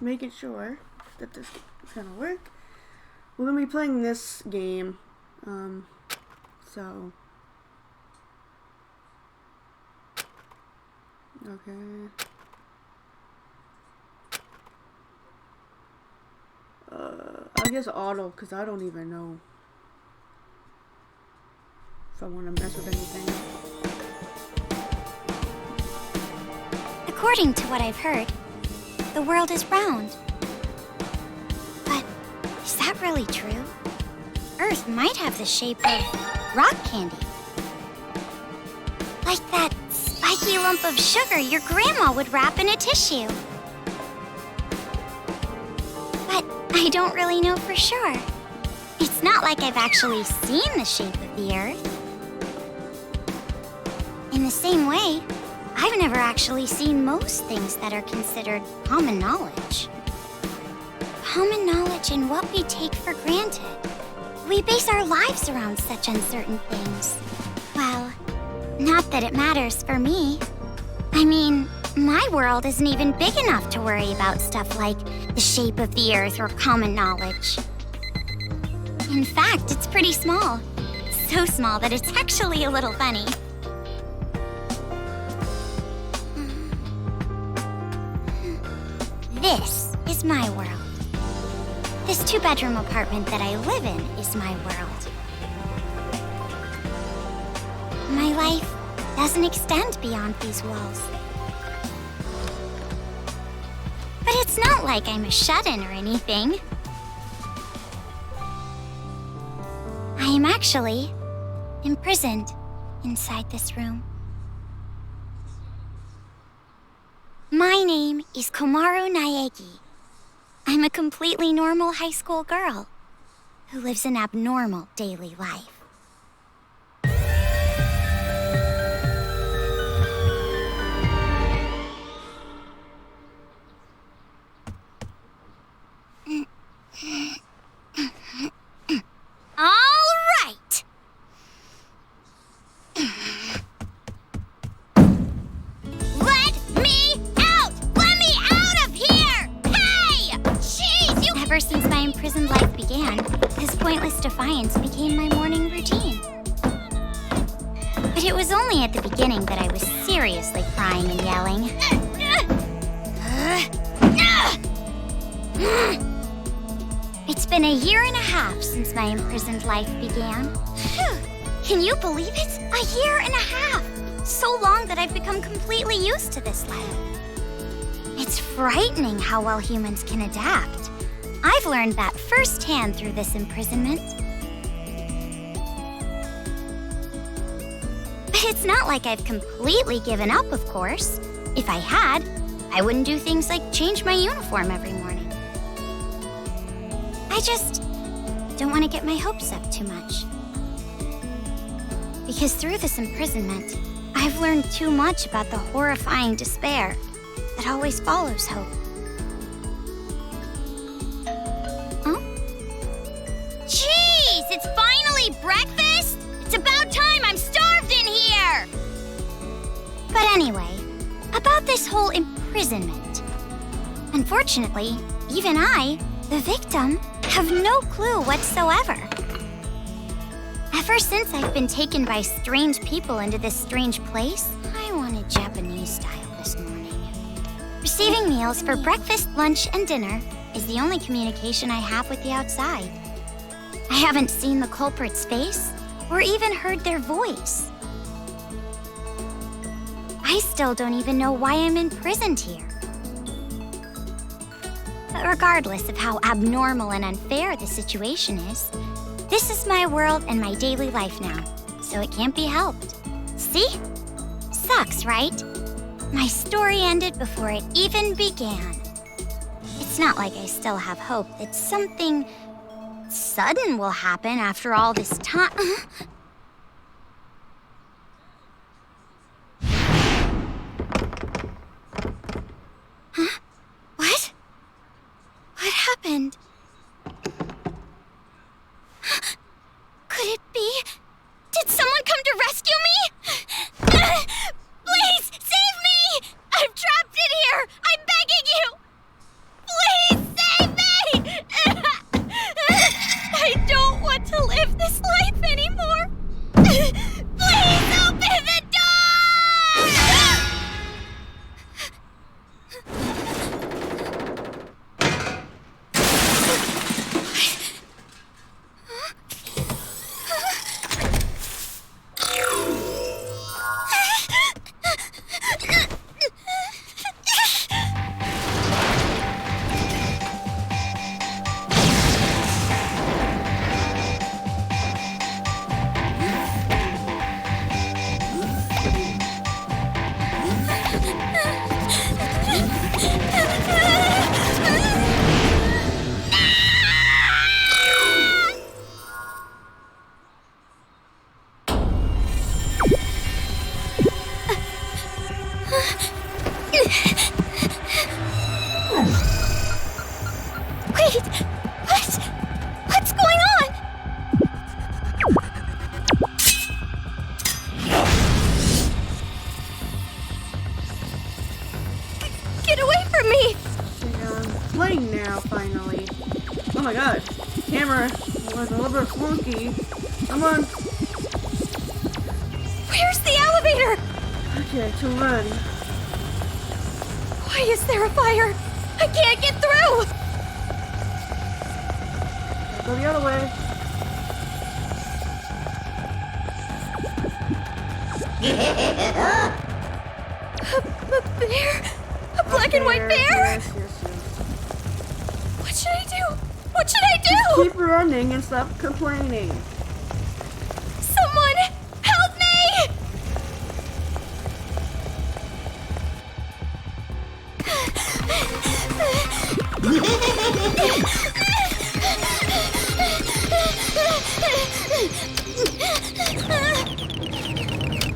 making sure that this is gonna work. We're gonna be playing this game. So okay. I guess auto, because I don't even know if I want to mess with anything. According to what I've heard, the world is round. But is that really true? Earth might have the shape of rock candy. Like that spiky lump of sugar your grandma would wrap in a tissue. But I don't really know for sure. It's not like I've actually seen the shape of the Earth. In the same way, I've never actually seen most things that are considered common knowledge. Common knowledge in what we take for granted. We base our lives around such uncertain things. Well, not that it matters for me. I mean, my world isn't even big enough to worry about stuff like the shape of the Earth or common knowledge. In fact, it's pretty small. So small that it's actually a little funny. This is my world. This 2-bedroom apartment that I live in is my world. My life doesn't extend beyond these walls. But it's not like I'm a shut-in or anything. I am actually imprisoned inside this room. My name is Komaru Naegi. I'm a completely normal high school girl who lives an abnormal daily life. All right! Let me out! Let me out of here! Hey! Jeez, you... Ever since my imprisoned life began, this pointless defiance became my morning routine. But it was only at the beginning that I was seriously crying and yelling. It's been a year and a half since my imprisoned life began. Can you believe it? A year and a half! So long that I've become completely used to this life. It's frightening how well humans can adapt. I've learned that firsthand through this imprisonment. But it's not like I've completely given up, of course. If I had, I wouldn't do things like change my uniform every morning. I just don't want to get my hopes up too much. Because through this imprisonment, I've learned too much about the horrifying despair that always follows hope. Huh? Jeez, it's finally breakfast? It's about time, I'm starved in here! But anyway, about this whole imprisonment. Unfortunately, even I, the victim, have no clue whatsoever. Ever since I've been taken by strange people into this strange place, I wanted Japanese style this morning. Receiving meals for breakfast, lunch, and dinner is the only communication I have with the outside. I haven't seen the culprit's face or even heard their voice. I still don't even know why I'm imprisoned here. But regardless of how abnormal and unfair the situation is, this is my world and my daily life now, so it can't be helped. See? Sucks, right? My story ended before it even began. It's not like I still have hope that something sudden will happen after all this time. Huh? What? What happened? Could it be? Did someone come to rescue me? Please, save me! I'm trapped in here! I'm begging you! Please! my god. Camera was a little bit funky. Come on. Where's the elevator? Okay, to run. Why is there a fire? I can't get through! Go the other way. A bear? A black and white bear? Yes. What should I do? What should I do? Keep running and stop complaining. Someone help me!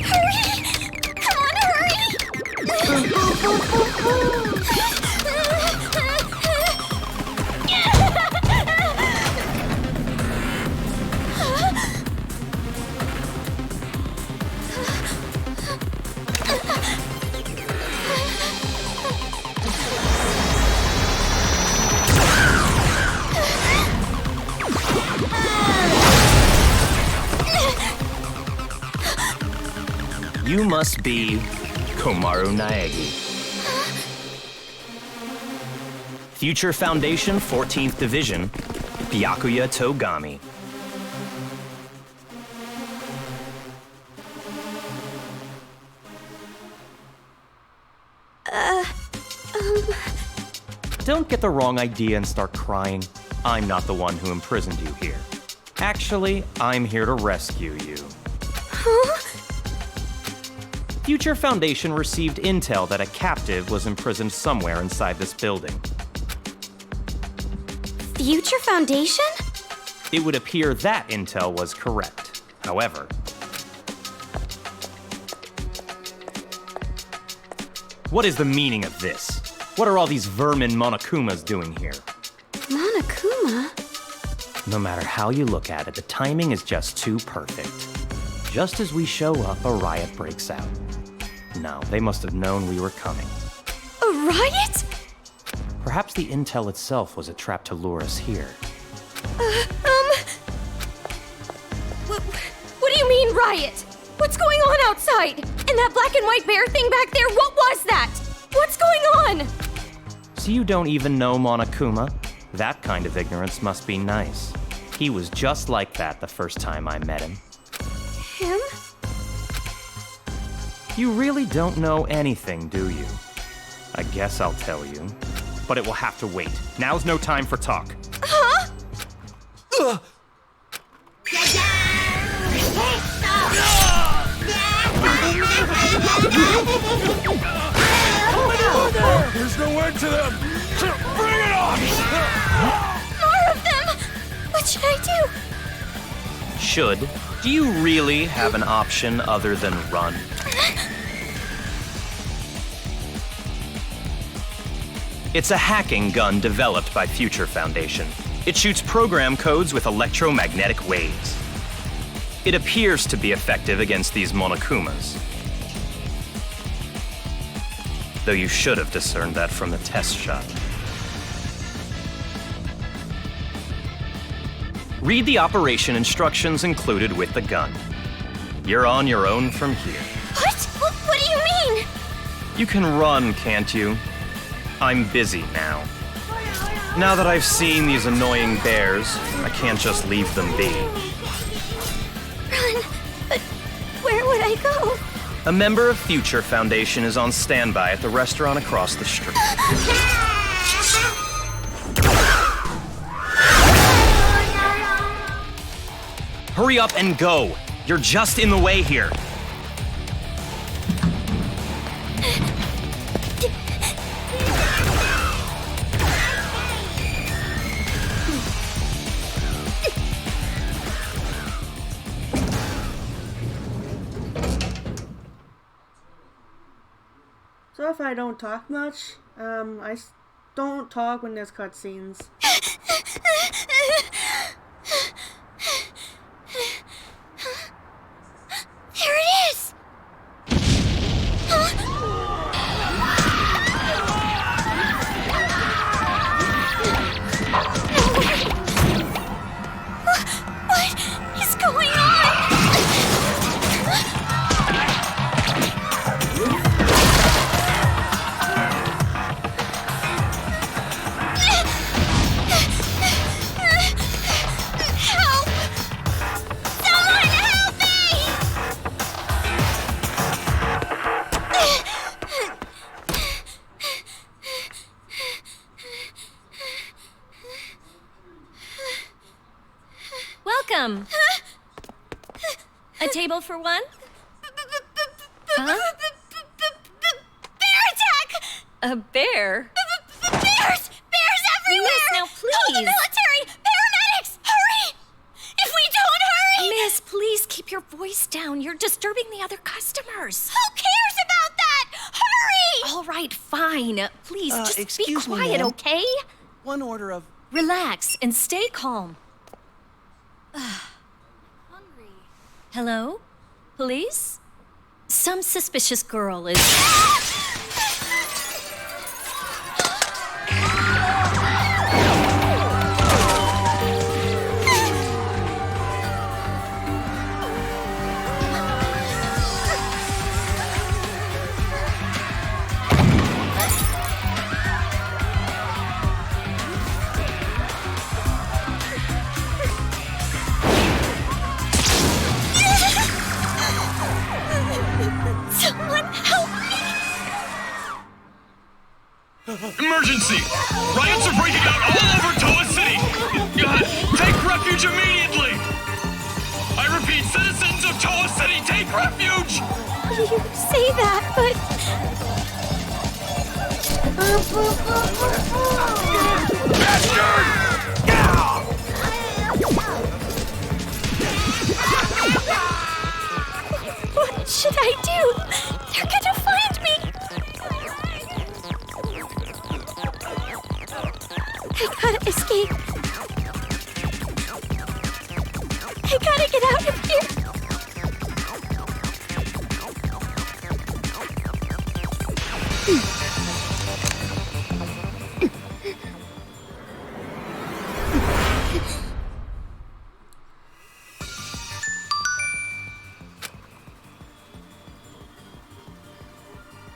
Hurry! Come on, hurry! You must be Komaru Naegi. Future Foundation 14th Division, Byakuya Togami. Don't get the wrong idea and start crying. I'm not the one who imprisoned you here. Actually, I'm here to rescue you. Huh? Future Foundation received intel that a captive was imprisoned somewhere inside this building. Future Foundation? It would appear that intel was correct. However, what is the meaning of this? What are all these vermin Monokumas doing here? Monokuma? No matter how you look at it, the timing is just too perfect. Just as we show up, a riot breaks out. No, they must have known we were coming. A riot? Perhaps the intel itself was a trap to lure us here. What do you mean, riot? What's going on outside? And that black and white bear thing back there, what was that? What's going on? So you don't even know Monokuma? That kind of ignorance must be nice. He was just like that the first time I met him. Him? You really don't know anything, do you? I guess I'll tell you. But it will have to wait. Now's no time for talk. Huh? There's no end to them! Bring it on! More of them! What should I do? Should? Do you really have an option other than run? It's a hacking gun developed by Future Foundation. It shoots program codes with electromagnetic waves. It appears to be effective against these Monokumas. Though you should have discerned that from the test shot. Read the operation instructions included with the gun. You're on your own from here. What? What do you mean? You can run, can't you? I'm busy now. Now that I've seen these annoying bears, I can't just leave them be. Run? But where would I go? A member of Future Foundation is on standby at the restaurant across the street. Hurry up and go! You're just in the way here. So if I don't talk much, don't talk when there's cutscenes. There it is! them. A table for one? Huh? Bear attack! A bear? Bears! Bears everywhere! Miss, now Call the please. military! Paramedics! Hurry! If we don't hurry! Miss, please keep your voice down. You're disturbing the other customers. Who cares about that? Hurry! All right, fine. Please, just be excuse me, quiet, ma'am. okay? One order of... Relax and stay calm. Hello? Police? Some suspicious girl is... Someone help me! Emergency! Riots are breaking out all over Toa City! Take refuge immediately! I repeat, citizens of Toa City, take refuge! You say that, but... What should I do? They're gonna find me! I gotta escape. I gotta get out of here.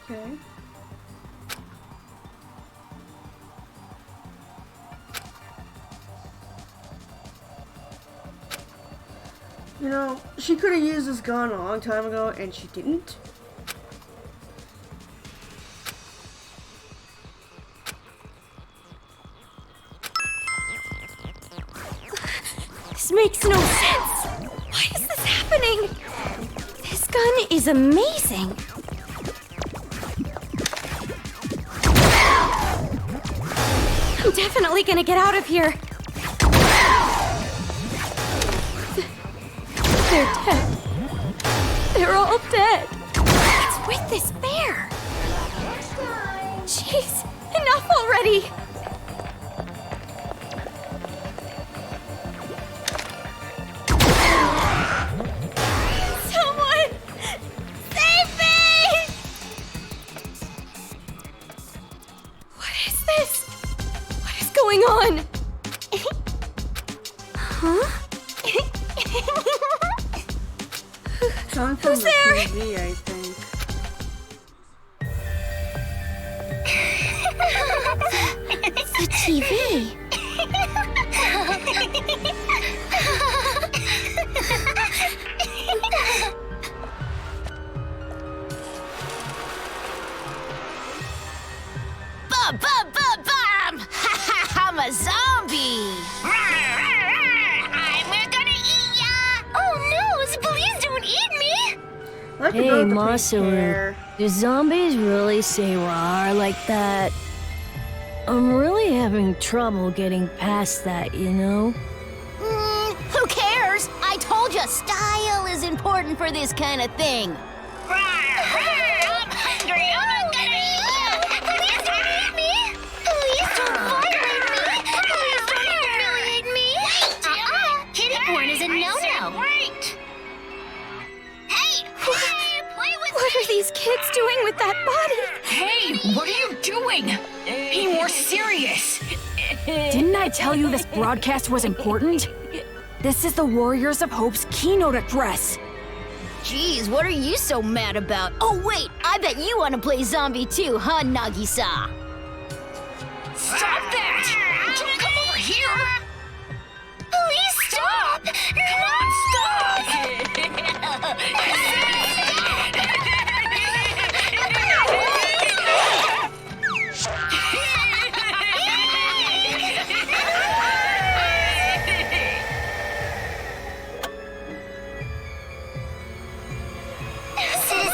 Okay. You know, she could have used this gun a long time ago, and she didn't. This makes no sense. Why is this happening? This gun is amazing. I'm definitely gonna get out of here. They're dead. They're all dead. What's with this bear? Jeez, enough already. Someone, save me! What is this? What is going on? Huh? Coming from Who's the there? TV, I think. It's the TV. Bum, bum, bum, bum! I'm a zombie! I'm gonna eat ya! Oh no, please don't eat me! I like the Hey, girl with the pink Masaru, hair. do zombies really say rawr like that? I'm really having trouble getting past that, you know? Who cares? I told you, style is important for this kind of thing. I'm hungry. I'm gonna eat you. Please don't eat me. Please don't violate me. Please don't humiliate me. Kitty porn is a no-no. Wait. Hey, play with What are these kids doing with that body? Hey, what are you doing? Be more serious. Didn't I tell you this broadcast was important? This is the Warriors of Hope's keynote address. Jeez, what are you so mad about? Oh, wait, I bet you want to play zombie too, huh, Nagisa? Stop that! Can you come over here? Please stop! Come on, stop!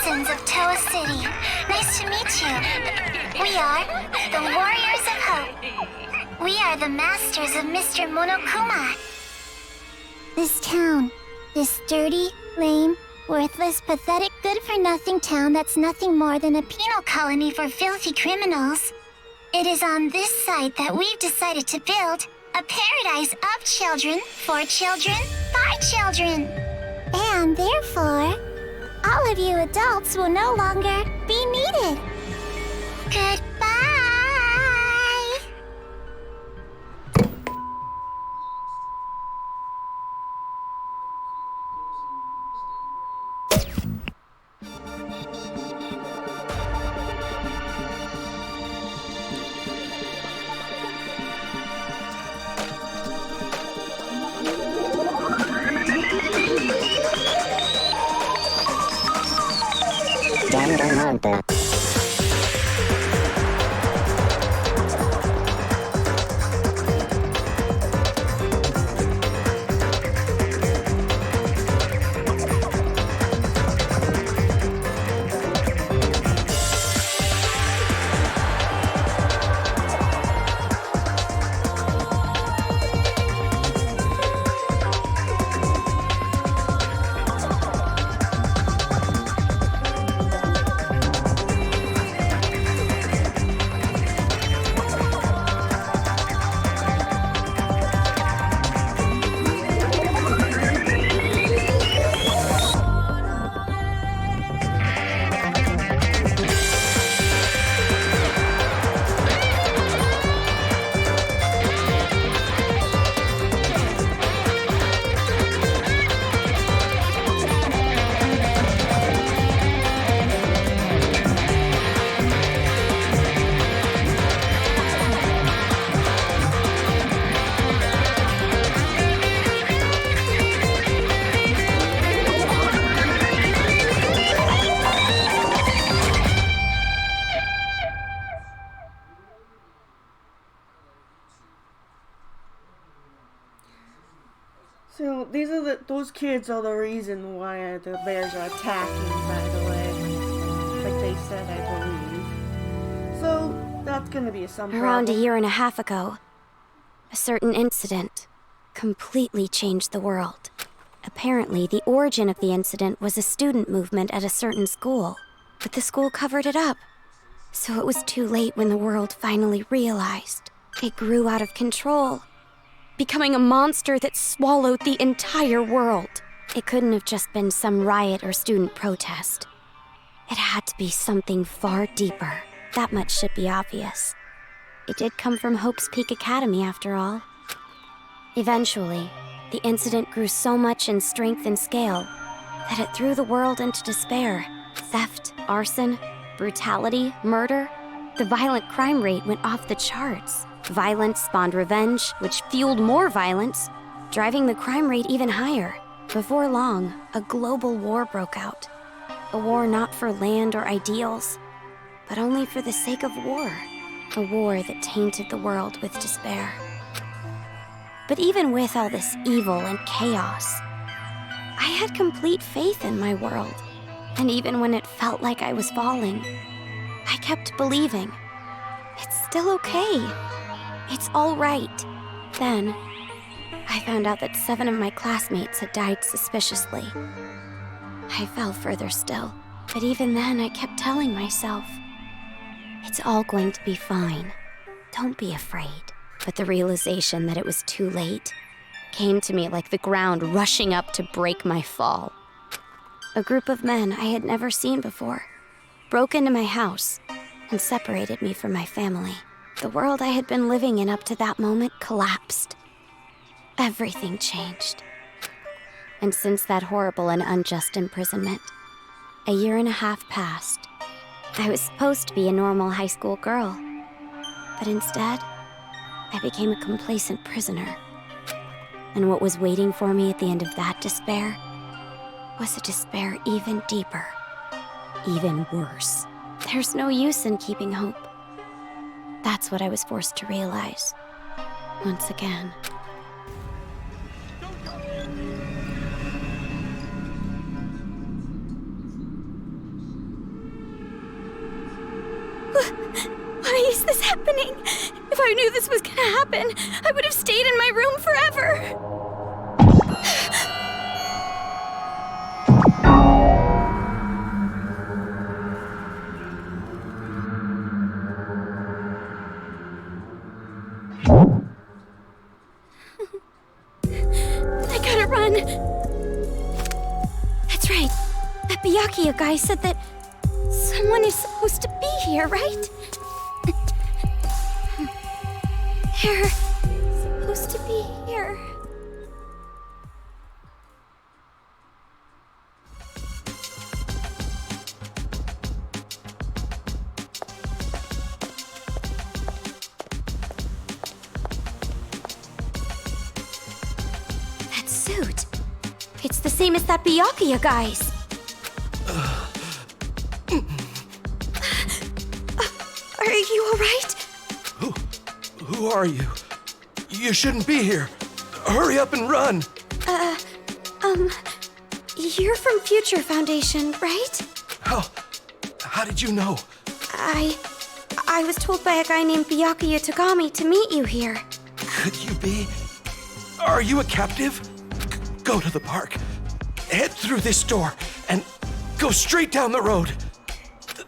citizens of Toa City. Nice to meet you. We are the Warriors of Hope. We are the masters of Mr. Monokuma. This town, this dirty, lame, worthless, pathetic, good-for-nothing town that's nothing more than a penal colony for filthy criminals. It is on this site that we've decided to build a paradise of children, for children, by children. And therefore, all of you adults will no longer be needed. Goodbye! Danganronpa. So these are those kids are the reason why the bears are attacking, by the way. Like they said, I believe. So that's gonna be some Around a problem. year and a half ago, a certain incident completely changed the world. Apparently, the origin of the incident was a student movement at a certain school, but the school covered it up. So it was too late when the world finally realized. It grew out of control, becoming a monster that swallowed the entire world. It couldn't have just been some riot or student protest. It had to be something far deeper. That much should be obvious. It did come from Hope's Peak Academy, after all. Eventually, the incident grew so much in strength and scale that it threw the world into despair. Theft, arson, brutality, murder. The violent crime rate went off the charts. Violence spawned revenge, which fueled more violence, driving the crime rate even higher. Before long, a global war broke out. A war not for land or ideals, but only for the sake of war. A war that tainted the world with despair. But even with all this evil and chaos, I had complete faith in my world. And even when it felt like I was falling, I kept believing. It's still okay. It's all right. Then, I found out that 7 of my classmates had died suspiciously. I fell further still, but even then I kept telling myself, it's all going to be fine. Don't be afraid. But the realization that it was too late came to me like the ground rushing up to break my fall. A group of men I had never seen before broke into my house and separated me from my family. The world I had been living in up to that moment collapsed. Everything changed. And since that horrible and unjust imprisonment, a year and a half passed. I was supposed to be a normal high school girl, but instead, I became a complacent prisoner. And what was waiting for me at the end of that despair was a despair even deeper, even worse. There's no use in keeping hope. That's what I was forced to realize, once again. Why is this happening? If I knew this was gonna happen, I would have stayed in my room forever. I gotta run. That's right. That Byakuya guy said that someone is supposed to be here, right? They're supposed to be here. That suit. It's the same as that Byakuya guy's. Are you alright? Who are you? You shouldn't be here. Hurry up and run. You're from Future Foundation, right? How did you know? I was told by a guy named Byakuya Tagami to meet you here. Could you be? Are you a captive? Go to the park. Head through this door and go straight down the road.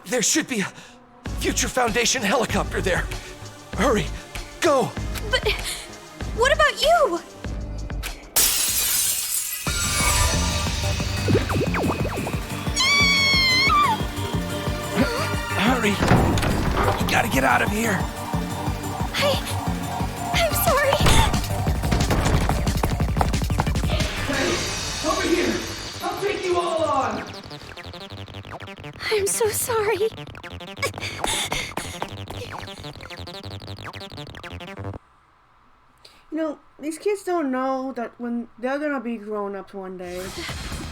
There should be a Future Foundation helicopter there. Hurry, go! But what about you? Hurry! You gotta get out of here. I'm sorry. Hey, over here! I'll take you all on! I'm so sorry. You know, these kids don't know that when they're gonna be grown-ups one day,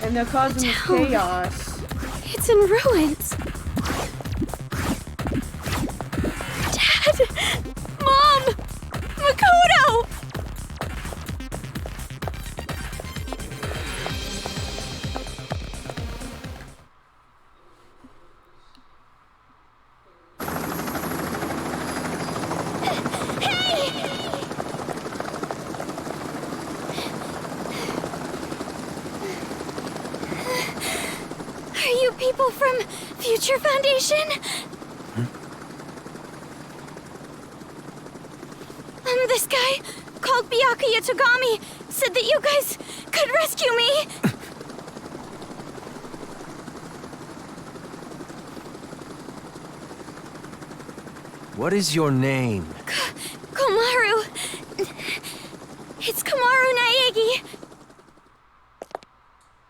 and they're causing this Town. chaos. It's in ruins. Dad! Mom! Makoto! Are you people from Future Foundation? This guy, called Byakuya Tagami, said that you guys could rescue me. What is your name? Komaru. It's Komaru Naegi.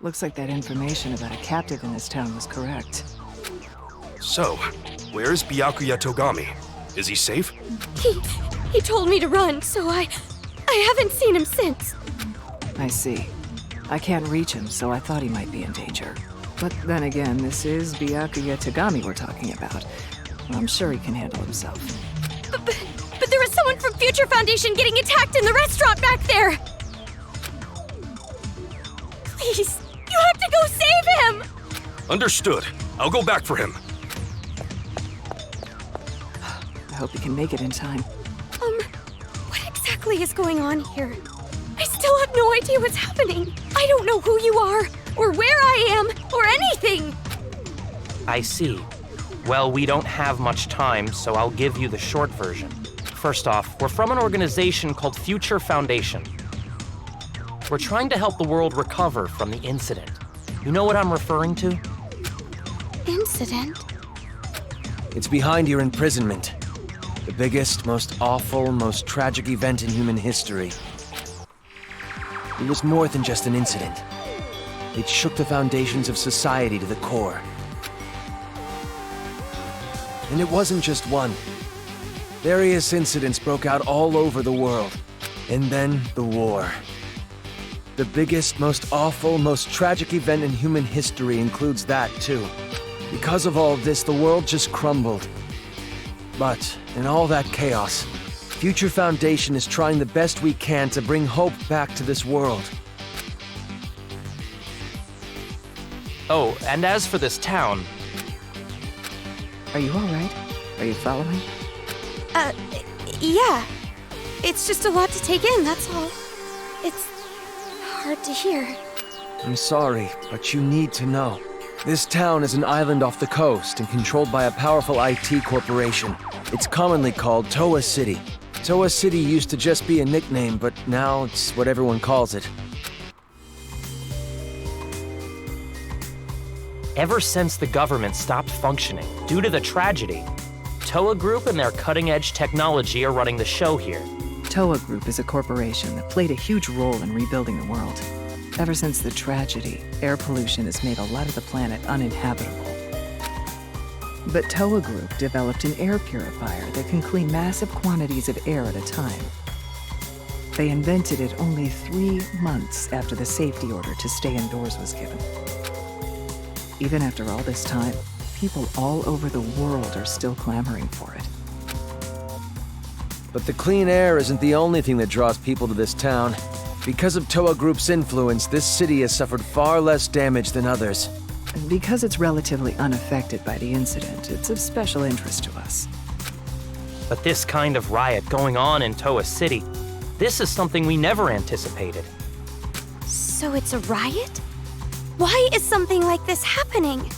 Looks like that information about a captive in this town was correct. So, where's Byakuya Togami? Is he safe? He told me to run, so I haven't seen him since. I see. I can't reach him, so I thought he might be in danger. But then again, this is Byakuya Tagami we're talking about. I'm sure he can handle himself. But there was someone from Future Foundation getting attacked in the restaurant back there! Please, you have to go save him! Understood. I'll go back for him. I hope he can make it in time. What exactly is going on here? I still have no idea what's happening. I don't know who you are, or where I am, or anything. I see. Well, we don't have much time, so I'll give you the short version. First off, we're from an organization called Future Foundation. We're trying to help the world recover from the incident. You know what I'm referring to? Incident? It's behind your imprisonment. The biggest, most awful, most tragic event in human history. It was more than just an incident. It shook the foundations of society to the core. And it wasn't just one. Various incidents broke out all over the world. And then the war. The biggest, most awful, most tragic event in human history includes that, too. Because of all this, the world just crumbled. But, in all that chaos, Future Foundation is trying the best we can to bring hope back to this world. Oh, and as for this town... Are you alright? Are you following? Yeah. It's just a lot to take in, that's all. It's hard to hear. I'm sorry, but you need to know. This town is an island off the coast and controlled by a powerful IT corporation. It's commonly called Toa City. Toa City used to just be a nickname, but now it's what everyone calls it. Ever since the government stopped functioning due to the tragedy, Toa Group and their cutting-edge technology are running the show here. Toa Group is a corporation that played a huge role in rebuilding the world. Ever since the tragedy, air pollution has made a lot of the planet uninhabitable. But Toa Group developed an air purifier that can clean massive quantities of air at a time. They invented it only 3 months after the safety order to stay indoors was given. Even after all this time, people all over the world are still clamoring for it. But the clean air isn't the only thing that draws people to this town. Because of Toa Group's influence, this city has suffered far less damage than others. Because it's relatively unaffected by the incident, it's of special interest to us. But this kind of riot going on in Toa City, this is something we never anticipated. So it's a riot? Why is something like this happening?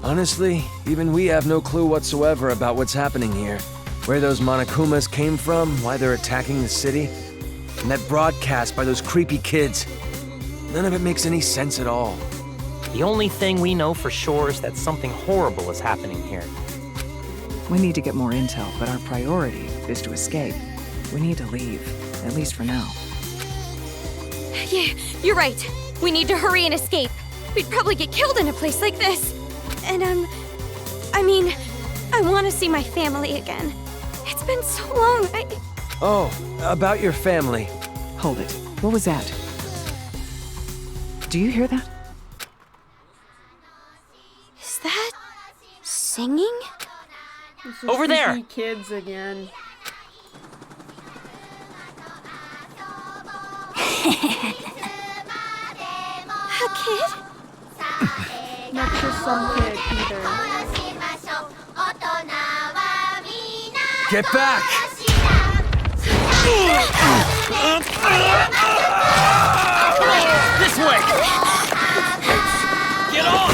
Honestly, even we have no clue whatsoever about what's happening here. Where those Monokumas came from, why they're attacking the city, and that broadcast by those creepy kids. None of it makes any sense at all. The only thing we know for sure is that something horrible is happening here. We need to get more intel, but our priority is to escape. We need to leave, at least for now. Yeah, you're right. We need to hurry and escape. We'd probably get killed in a place like this. And I want to see my family again. It's been so long, Oh, about your family. Hold it. What was that? Do you hear that? Is that singing? Over there! Kids again. A kid? Not just some kid either. Get back! This way! Get on!